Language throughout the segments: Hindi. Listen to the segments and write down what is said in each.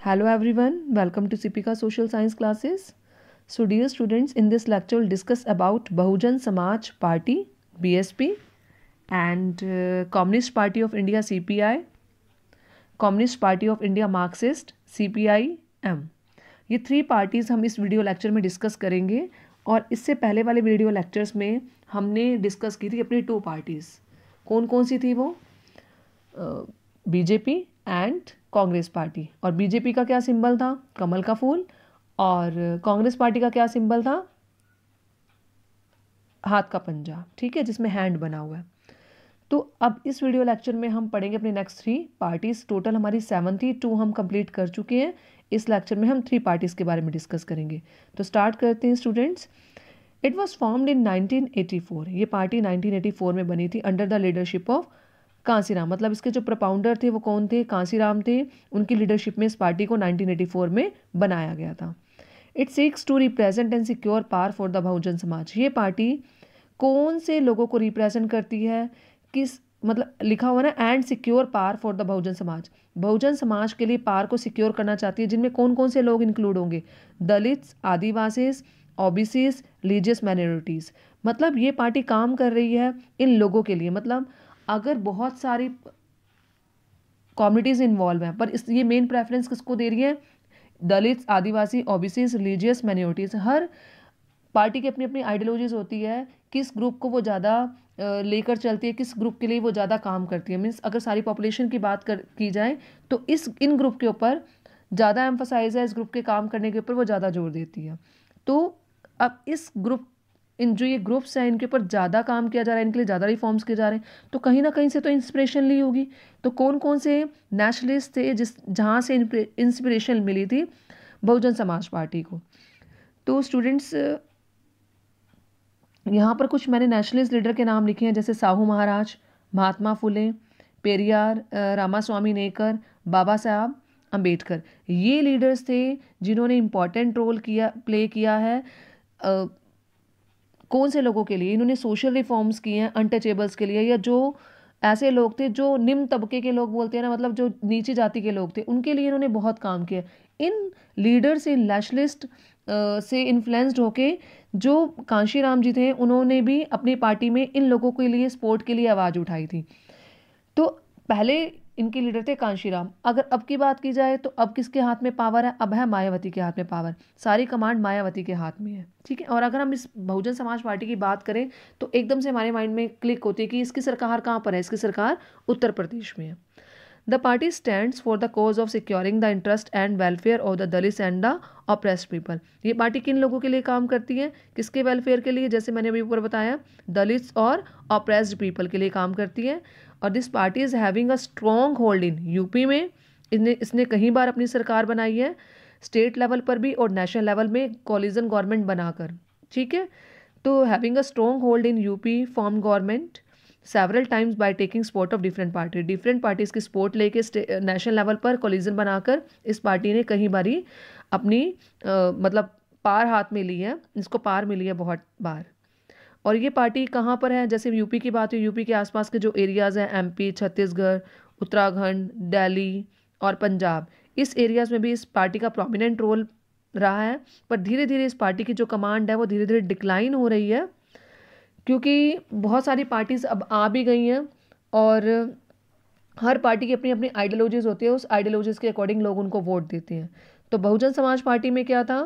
Hello everyone, welcome to Sipika Social Science classes. So dear students, in this lecture we'll discuss about Bahujan Samaj Party BSP and Communist Party of India CPI, Communist Party of India Marxist CPIM. ये 3 पार्टीज़ हम इस वीडियो लेक्चर में डिस्कस करेंगे और इससे पहले वाले वीडियो लेक्चर्स में हमने डिस्कस की थी अपनी 2 पार्टीज़। कौन कौन सी थी वो? BJP and Congress party. और बीजेपी का क्या सिंबल था? कमल का फूल। और कांग्रेस पार्टी का क्या सिंबल था? हाथ का पंजा, ठीक है, जिसमें हैंड बना हुआ है। तो अब इस वीडियो लेक्चर में हम पढ़ेंगे अपने नेक्स्ट 3 पार्टीज। टोटल हमारी 72 हम कंप्लीट कर चुके हैं। इस लेक्चर में हम 3 पार्टीज के बारे में डिस्कस करेंगे। तो स्टार्ट करते हैं students. It was formed in 1984। ये पार्टी 1984 में बनी थी under the leadership of Kanshiram. मतलब इसके जो प्रपाउंडर थे वो कौन थे? कांसीराम थे। उनकी लीडरशिप में इस पार्टी को 1984 में बनाया गया था। It seeks to represent and secure power for the Bahujan Samaj. ये पार्टी कौन से लोगों को रिप्रेजेंट करती है? किस, मतलब लिखा हुआ ना, and secure power for the Bahujan Samaj. Bahujan समाज के लिए पावर को सिक्योर करना चाहती है, जिनमें कौन कौन से लोग इंक्लूड होंगे? Dalits, Adivasis, OBCs, religious minorities. मतलब ये पार्टी काम कर रही है इन लोगों के लिए। मतलब अगर बहुत सारी कम्युनिटीज़ इन्वॉल्व हैं, पर ये मेन प्रेफरेंस किसको दे रही है? दलित, आदिवासी, ओबीसीज, रिलीजियस माइनॉरिटीज़। हर पार्टी की अपनी अपनी आइडियोलॉजीज होती है, किस ग्रुप को वो ज़्यादा लेकर चलती है, किस ग्रुप के लिए वो ज़्यादा काम करती है। मीन्स अगर सारी पॉपुलेशन की बात की जाए तो इन ग्रुप के ऊपर ज़्यादा एम्फोसाइज है, इस ग्रुप के काम करने के ऊपर वो ज़्यादा जोर देती है। तो अब इन जो ये ग्रुप्स हैं, इनके ऊपर ज़्यादा काम किया जा रहा है, इनके लिए ज़्यादा रिफॉर्म्स किए जा रहे हैं, तो कहीं ना कहीं से तो इंस्पिरेशन ली होगी। तो कौन कौन से नेशनलिस्ट थे जहाँ से इंस्पिरेशन मिली थी बहुजन समाज पार्टी को? तो स्टूडेंट्स, यहाँ पर कुछ मैंने नेशनलिस्ट लीडर के नाम लिखे हैं, जैसे साहू महाराज, महात्मा फुले, पेरियार, रामास्वामी नेकर, बाबा साहब अम्बेडकर। ये लीडर्स थे जिन्होंने इम्पॉर्टेंट रोल प्ले किया है। कौन से लोगों के लिए? इन्होंने सोशल रिफॉर्म्स किए हैं अनटचेबल्स के लिए, या जो ऐसे लोग थे जो निम्न तबके के लोग बोलते हैं ना, मतलब जो नीची जाति के लोग थे, उनके लिए इन्होंने बहुत काम किया। इन लीडर से, नेशनलिस्ट से इन्फ्लुएंस्ड होके जो कांशीराम जी थे, उन्होंने भी अपनी पार्टी में इन लोगों के लिए, सपोर्ट के लिए आवाज़ उठाई थी। तो पहले इनके लीडर थे कांशीराम। अगर अब की बात की जाए तो अब किसके हाथ में पावर है? अब है मायावती के हाथ में पावर। सारी कमांड मायावती के हाथ में है, ठीक है। और अगर हम इस बहुजन समाज पार्टी की बात करें तो एकदम से हमारे माइंड में क्लिक होती है कि इसकी सरकार कहाँ पर है? इसकी सरकार उत्तर प्रदेश में है। The party stands for the cause of securing the interest and welfare of the Dalits and the oppressed people. ये पार्टी किन लोगों के लिए काम करती है? किसके वेलफेयर के लिए? जैसे मैंने अभी ऊपर बताया, दलित्स और ऑप्रेस्ड पीपल के लिए काम करती है। और this party is having a strong hold in UP में। इसने कई बार अपनी सरकार बनाई है, स्टेट लेवल पर भी और नेशनल लेवल में कोलिजन गवर्नमेंट बनाकर, ठीक है। तो having a strong hold in UP form government several times by taking support of different parties की सपोर्ट लेके नेशनल लेवल पर कोलिजन बनाकर इस पार्टी ने कई बारी अपनी मतलब पार हाथ में ली है, इसको पार मिली है बहुत बार। और ये पार्टी कहाँ पर है? जैसे यूपी की बात हुई, यूपी के आसपास के जो एरियाज़ हैं, एमपी, छत्तीसगढ़, उत्तराखंड, दिल्ली और पंजाब, इस एरियाज़ में भी इस पार्टी का प्रोमिनेंट रोल रहा है। पर धीरे धीरे इस पार्टी की जो कमांड है वो धीरे धीरे डिक्लाइन हो रही है, क्योंकि बहुत सारी पार्टीज़ अब आ भी गई हैं और हर पार्टी की अपनी अपनी आइडियोलॉजीज़ होती है, उस आइडियोलॉजीज़ के अकॉर्डिंग लोग उनको वोट देते हैं। तो बहुजन समाज पार्टी में क्या था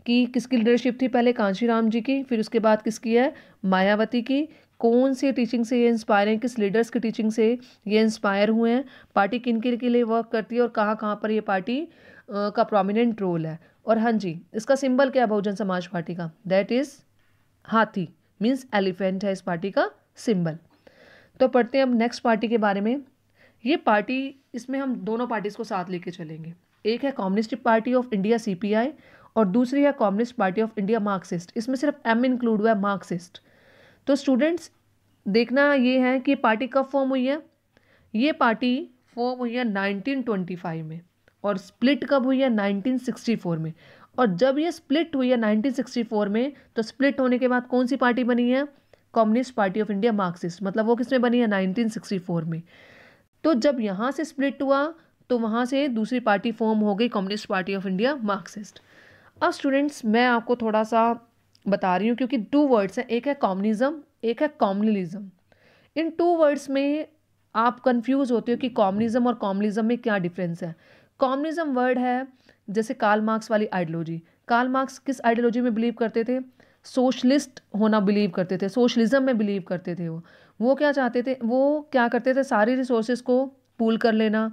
कि किसकी लीडरशिप थी? पहले कांशीराम जी की, फिर उसके बाद किसकी है? मायावती की। कौन सी टीचिंग से ये इंस्पायर हैं? किस लीडर्स की टीचिंग से ये इंस्पायर हुए हैं? पार्टी किन किन के लिए वर्क करती है और कहाँ कहाँ पर ये पार्टी का प्रोमिनेंट रोल है? और हाँ जी, इसका सिंबल क्या है बहुजन समाज पार्टी का? दैट इज़ हाथी, मीन्स एलिफेंट है इस पार्टी का सिंबल। तो पढ़ते हैं अब नेक्स्ट पार्टी के बारे में। ये पार्टी, इसमें हम दोनों पार्टीज़ को साथ लेके चलेंगे। एक है communist party of India CPI और दूसरी है communist party of India Marxist. इसमें सिर्फ एम इंक्लूड हुआ है, मार्क्सिस्ट। तो स्टूडेंट्स देखना ये है कि पार्टी कब फॉर्म हुई है। ये पार्टी फॉर्म हुई है 1925 में और स्प्लिट कब हुई है? 1964 में। और जब ये स्प्लिट हुई है 1964 में, तो स्प्लिट होने के बाद कौन सी पार्टी बनी है? Communist party of India Marxist. मतलब वो किसमें बनी है? 1964 में। तो जब यहाँ से स्प्लिट हुआ तो वहाँ से दूसरी पार्टी फॉर्म हो गई communist party of India, Marxist. अब स्टूडेंट्स मैं आपको थोड़ा सा बता रही हूँ, क्योंकि 2 वर्ड्स हैं, एक है कम्युनिज्म, एक है कम्युनलिज्म। इन 2 वर्ड्स में आप कंफ्यूज होते हो कि कम्युनिज्म और कम्युनलिज्म में क्या डिफरेंस है। कम्युनिज्म वर्ड है जैसे कार्ल मार्क्स वाली आइडियोलॉजी। कार्ल मार्क्स किस आइडियोलॉजी में बिलीव करते थे? सोशलिस्ट होना बिलीव करते थे, सोशलिज्म में बिलीव करते थे। वो क्या चाहते थे, वो क्या करते थे, सारी रिसोर्सेज को पूल कर लेना,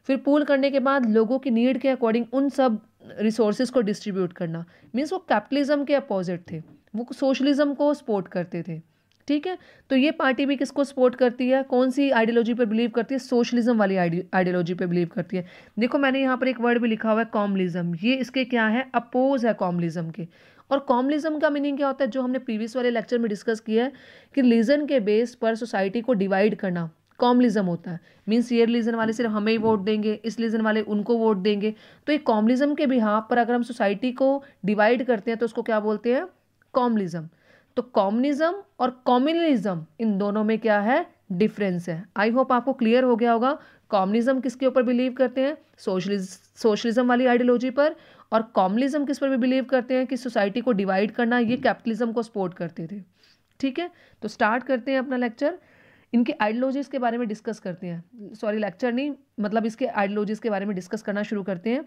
फिर पूल करने के बाद लोगों की नीड के अकॉर्डिंग उन सब रिसोर्सेज को डिस्ट्रीब्यूट करना। मीन्स वो कैपिटलिज्म के अपोजिट थे, वो सोशलिज्म को सपोर्ट करते थे। ठीक है, तो ये पार्टी भी किसको सपोर्ट करती है, कौन सी आइडियोलॉजी पर बिलीव करती है? सोशलिज्म वाली आइडियोलॉजी पे बिलीव करती है। देखो मैंने यहाँ पर एक वर्ड भी लिखा हुआ है कम्युनलिज्म, ये इसके क्या है, अपोज है कम्युनलिज्म के। और कम्युनलिज्म का मीनिंग क्या होता है, जो हमने प्रीवियस वाले लेक्चर में डिस्कस किया है कि रिलीजन के बेस पर सोसाइटी को डिवाइड करना, कम्युनलिज्म होता है। मीन्स ये रिलीजन वाले सिर्फ हमें ही वोट देंगे, इस रिलीजन वाले उनको वोट देंगे। तो ये कम्युनलिज्म के बिहाफ पर अगर हम सोसाइटी को डिवाइड करते हैं तो उसको क्या बोलते हैं? कम्युनलिज्म। तो कम्युनिज्म और कम्युनलिज्म इन दोनों में क्या है, डिफरेंस है। आई होप आपको क्लियर हो गया होगा। कम्युनिज्म किसके ऊपर बिलीव करते हैं? सोशलिज्म वाली आइडियोलॉजी पर। और कम्युनलिज्म किस पर भी बिलीव करते हैं कि सोसाइटी को डिवाइड करना, ये कैपिटलिज्म को सपोर्ट करते थे। ठीक है, तो स्टार्ट करते हैं अपना लेक्चर। इनके आइडियोलॉजीज के बारे में डिस्कस करते हैं, सॉरी लेक्चर नहीं, मतलब इसके आइडियोलॉजीज के बारे में डिस्कस करना शुरू करते हैं।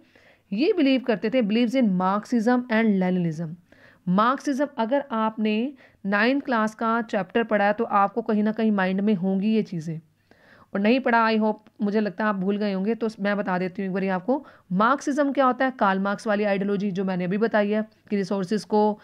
ये बिलीव करते थे, believes in Marxism and Leninism. Marxism, अगर आपने 9th क्लास का चैप्टर पढ़ा है तो आपको कहीं ना कहीं माइंड में होंगी ये चीज़ें, और नहीं पढ़ा आई होप, मुझे लगता है आप भूल गए होंगे, तो मैं बता देती हूँ एक बार आपको। मार्क्सिज्म क्या होता है? कार्ल मार्क्स वाली आइडियोलॉजी जो मैंने अभी बताई है कि रिसोर्सेज को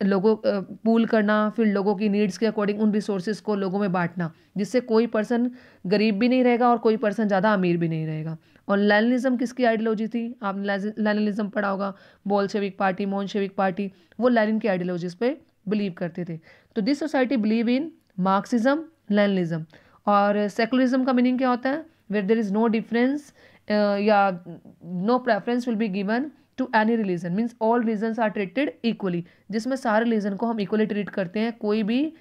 लोगों पूल करना, फिर लोगों की नीड्स के अकॉर्डिंग उन रिसोर्सेज को लोगों में बांटना, जिससे कोई पर्सन गरीब भी नहीं रहेगा और कोई पर्सन ज़्यादा अमीर भी नहीं रहेगा। और लेनिनिज्म किसकी आइडियोलॉजी थी? आपने लेनिनिज्म पढ़ा होगा, बोल्शेविक पार्टी, मोनशेविक पार्टी, वो लेनिन की आइडियोलॉजीज पे बिलीव करते थे। तो this society believe in Marxism, Leninism. और सेकुलरिज्म का मीनिंग क्या होता है? Where there is no difference या no preference will be given to any religion, means all religions are treated equally, जिसमें सारे रिलीजन को हम इक्वली ट्रीट करते हैं, कोई भी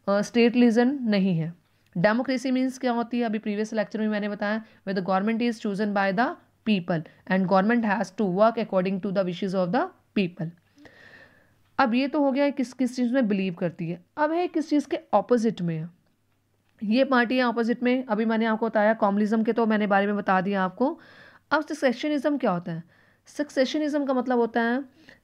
स्टेट रिलीजन नहीं है। डेमोक्रेसी मीन्स क्या होती है? अभी प्रीवियस लेक्चर में मैंने बताया, where the government is chosen by the people and government has to work according to the wishes of the people. अब ये तो हो गया किस किस चीज़ में बिलीव करती है। अब है किस चीज़ के ऑपोजिट में है, ये पार्टी है ऑपोजिट में। अभी मैंने आपको बताया कम्युनलिज्म के, तो मैंने बारे में बता दिया आपको। अब सक्सेशनिज्म क्या होता है? सक्सेशनिज्म का मतलब होता है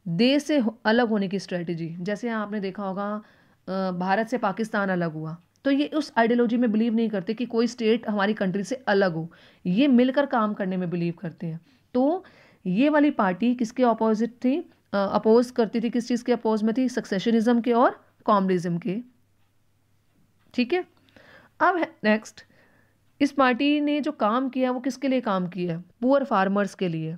देश से अलग होने की स्ट्रेटजी। जैसे आपने देखा होगा भारत से पाकिस्तान अलग हुआ, तो ये उस आइडियोलॉजी में बिलीव नहीं करते कि कोई स्टेट हमारी कंट्री से अलग हो, ये मिलकर काम करने में बिलीव करते हैं। तो ये वाली पार्टी किसके ऑपोजिट थी, अपोज करती थी, किस चीज़ के अपोज में थी? सक्सेशनिज्म के और कम्युनलिज्म के। ठीक है, अब नेक्स्ट, इस पार्टी ने जो काम किया वो किसके लिए काम किया है? पुअर फार्मर्स के लिए,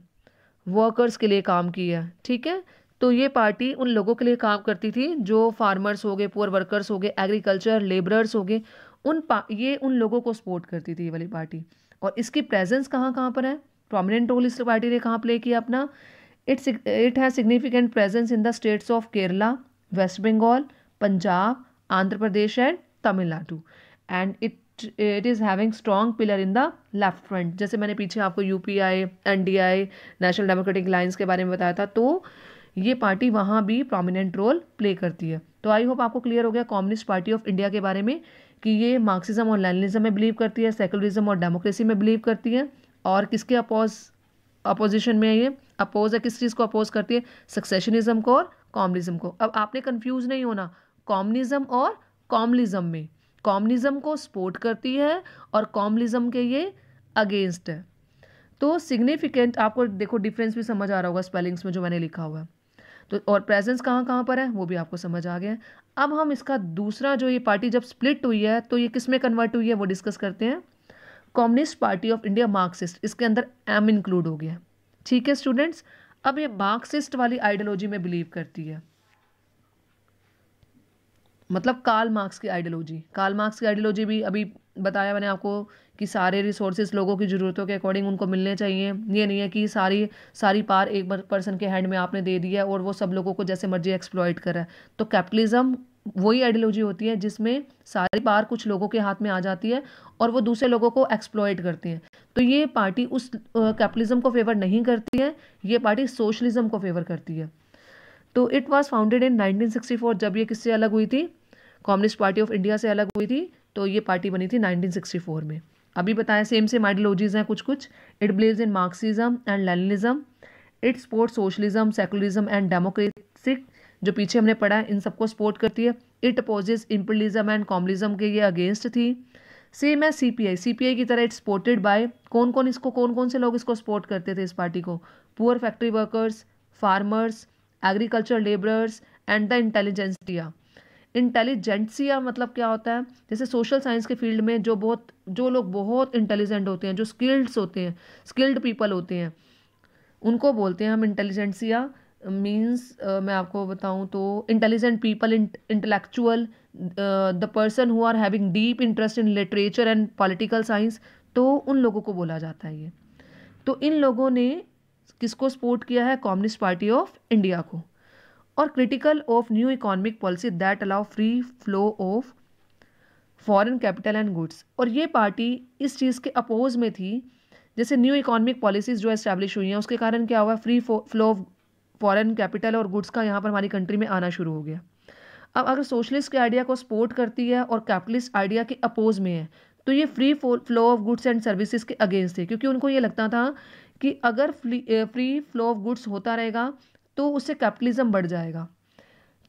वर्कर्स के लिए काम किया है। ठीक है, तो ये पार्टी उन लोगों के लिए काम करती थी जो फार्मर्स हो गए, पुअर वर्कर्स हो गए, एग्रीकल्चर लेबरर्स हो गए, ये उन लोगों को सपोर्ट करती थी ये वाली पार्टी। और इसकी प्रेजेंस कहाँ कहाँ पर है? प्रोमिनेंट रोल इस पार्टी ने कहाँ प्ले किया अपना? It has significant presence in the states of Kerala, West Bengal, Punjab, Andhra Pradesh and Tamil Nadu. And it is having strong pillar in the left front. जैसे मैंने पीछे आपको UPI, NDI, national democratic alliance के बारे में बताया था, तो ये पार्टी वहाँ भी प्रोमिनेंट रोल प्ले करती है। तो आई होप आपको क्लियर हो गया कम्युनिस्ट पार्टी ऑफ इंडिया के बारे में कि ये मार्क्सिज्म और लेनिनिज्म में बिलीव करती है, सेकुलरिज्म और डेमोक्रेसी में बिलीव करती है। और किसके अपोजिशन में है ये? अपोज है, किस चीज़ को अपोज करती है? सक्सेशनिज्म को और कम्युनिज्म को। अब आपने कंफ्यूज नहीं होना कम्युनिज्म और कम्युनलिज्म में। कम्युनिज्म को सपोर्ट करती है और कम्युनलिज्म के ये अगेंस्ट है। तो सिग्निफिकेंट, आपको देखो डिफरेंस भी समझ आ रहा होगा स्पेलिंग्स में जो मैंने लिखा हुआ है। तो और प्रेजेंस कहाँ कहाँ पर है वो भी आपको समझ आ गया है। अब हम इसका दूसरा, जो ये पार्टी जब स्प्लिट हुई है तो ये किस में कन्वर्ट हुई है वो डिस्कस करते हैं। Communist party of India, Marxist, इसके अंदर एम इंक्लूड हो गया। ठीक है स्टूडेंट्स, अब ये मार्क्सिस्ट वाली आइडियोलॉजी में बिलीव करती है, मतलब कार्ल मार्क्स की आइडियोलॉजी। कार्ल मार्क्स की आइडियोलॉजी भी अभी बताया मैंने आपको कि सारे रिसोर्सेज लोगों की ज़रूरतों के अकॉर्डिंग उनको मिलने चाहिए। ये नहीं है कि सारी पार एक पर्सन के हैंड में आपने दे दिया और वो सब लोगों को जैसे मर्जी एक्सप्लॉइट कर रहा है। तो कैपिटलिज्म वही आइडियोलॉजी होती है जिसमें सारी पावर कुछ लोगों के हाथ में आ जाती है और वो दूसरे लोगों को एक्सप्लॉइट करते हैं। तो ये पार्टी उस कैपिटलिज्म को फेवर नहीं करती है, ये पार्टी सोशलिज्म को फेवर करती है। तो इट वाज फाउंडेड इन 1964। जब ये किससे अलग हुई थी, कम्युनिस्ट पार्टी ऑफ इंडिया से अलग हुई थी, तो ये पार्टी बनी थी 1964 में। अभी बताया सेम आइडियोलॉजीज हैं कुछ कुछ। It believes in Marxism and Leninism, it support socialism, secularism and democratic, जो पीछे हमने पढ़ा है इन सबको सपोर्ट करती है। It opposes imperialism and communism के ये अगेंस्ट थी। सेम है सीपीआई की तरह इट सपोर्टेड बाय कौन कौन से लोग इसको सपोर्ट करते थे इस पार्टी को, poor factory workers, farmers, agriculture labourers and the intelligentsia. Intelligentsia मतलब क्या होता है, जैसे सोशल साइंस के फील्ड में जो लोग बहुत इंटेलिजेंट होते हैं, जो स्किल्ड पीपल होते हैं, उनको बोलते हैं हम इंटेलिजेंसिया। मीन्स मैं आपको बताऊं तो intelligent people, intellectual, the person who are having deep interest in literature and political science, तो उन लोगों को बोला जाता है ये। तो इन लोगों ने किसको सपोर्ट किया है, कम्युनिस्ट पार्टी ऑफ इंडिया को। और critical of new economic policy that allow free flow of foreign capital and goods. और ये पार्टी इस चीज़ के अपोज में थी, जैसे न्यू इकोनॉमिक पॉलिसीज जो एस्टैब्लिश हुई हैं उसके कारण क्या हुआ, free flow of foreign capital और गुड्स का यहाँ पर हमारी कंट्री में आना शुरू हो गया। अब अगर सोशलिस्ट के आइडिया को सपोर्ट करती है और कैपिटलिस्ट आइडिया के अपोज में है, तो ये free flow of goods and services के अगेंस्ट थे, क्योंकि उनको ये लगता था कि अगर फ्री फ्लो ऑफ गुड्स होता रहेगा तो उससे कैपिटलिज्म बढ़ जाएगा,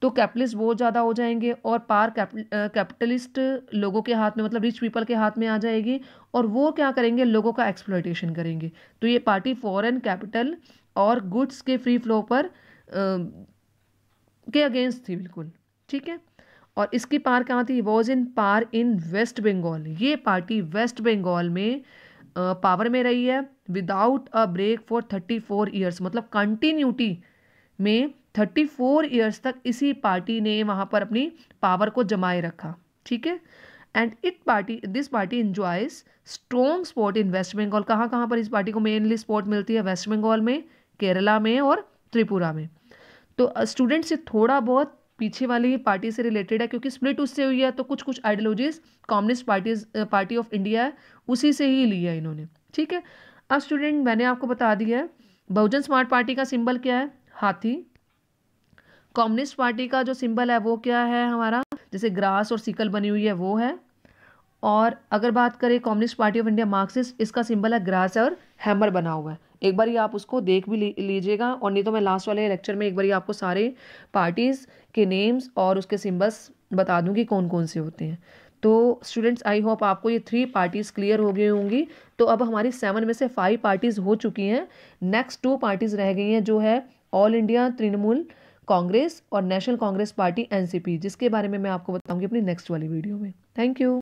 तो कैपिटलिस्ट बहुत ज़्यादा हो जाएंगे और पार कैपिटलिस्ट लोगों के हाथ में, मतलब रिच पीपल के हाथ में आ जाएगी, और वो क्या करेंगे, लोगों का एक्सप्लॉयटेशन करेंगे। तो ये पार्टी फॉरेन कैपिटल और गुड्स के फ्री फ्लो पर के अगेंस्ट थी बिल्कुल, ठीक है। और इसकी पार कहाँ थी, was in par in West Bengal. ये पार्टी वेस्ट बंगाल में पावर में रही है without a break for 34 years, मतलब कंटिन्यूटी में 34 ईयर्स तक इसी पार्टी ने वहाँ पर अपनी पावर को जमाए रखा, ठीक है। And this party enjoys strong support in West Bengal. कहाँ कहाँ पर इस पार्टी को मेनली सपोर्ट मिलती है, वेस्ट बंगाल में, केरला में और त्रिपुरा में। तो स्टूडेंट से थोड़ा बहुत पीछे वाली पार्टी से रिलेटेड है, क्योंकि स्प्लिट उससे हुई है, तो कुछ कुछ ideologies communist party of India है उसी से ही ली है इन्होंने, ठीक है। अब स्टूडेंट मैंने आपको बता दिया है बहुजन समाज पार्टी का सिंबल क्या है, हाथी। कम्युनिस्ट पार्टी का जो सिंबल है वो क्या है हमारा, जैसे ग्रास और सिकल बनी हुई है वो है। और अगर बात करें communist party of India Marxist, इसका सिंबल है ग्रास और हैमर बना हुआ है। एक बार आप उसको देख भी लीजिएगा, और नहीं तो मैं लास्ट वाले लेक्चर में एक बार आपको सारे पार्टीज़ के नेम्स और उसके सिंबल्स बता दूंगी कौन कौन से होते हैं। तो स्टूडेंट्स आई होप आपको ये 3 पार्टीज़ क्लियर हो गई होंगी। तो अब हमारी 7 में से 5 पार्टीज़ हो चुकी हैं, नेक्स्ट 2 पार्टीज़ रह गई हैं, जो है ऑल इंडिया तृणमूल कांग्रेस और नेशनल कांग्रेस पार्टी NCP, जिसके बारे में मैं आपको बताऊंगी अपनी नेक्स्ट वाली वीडियो में। Thank you.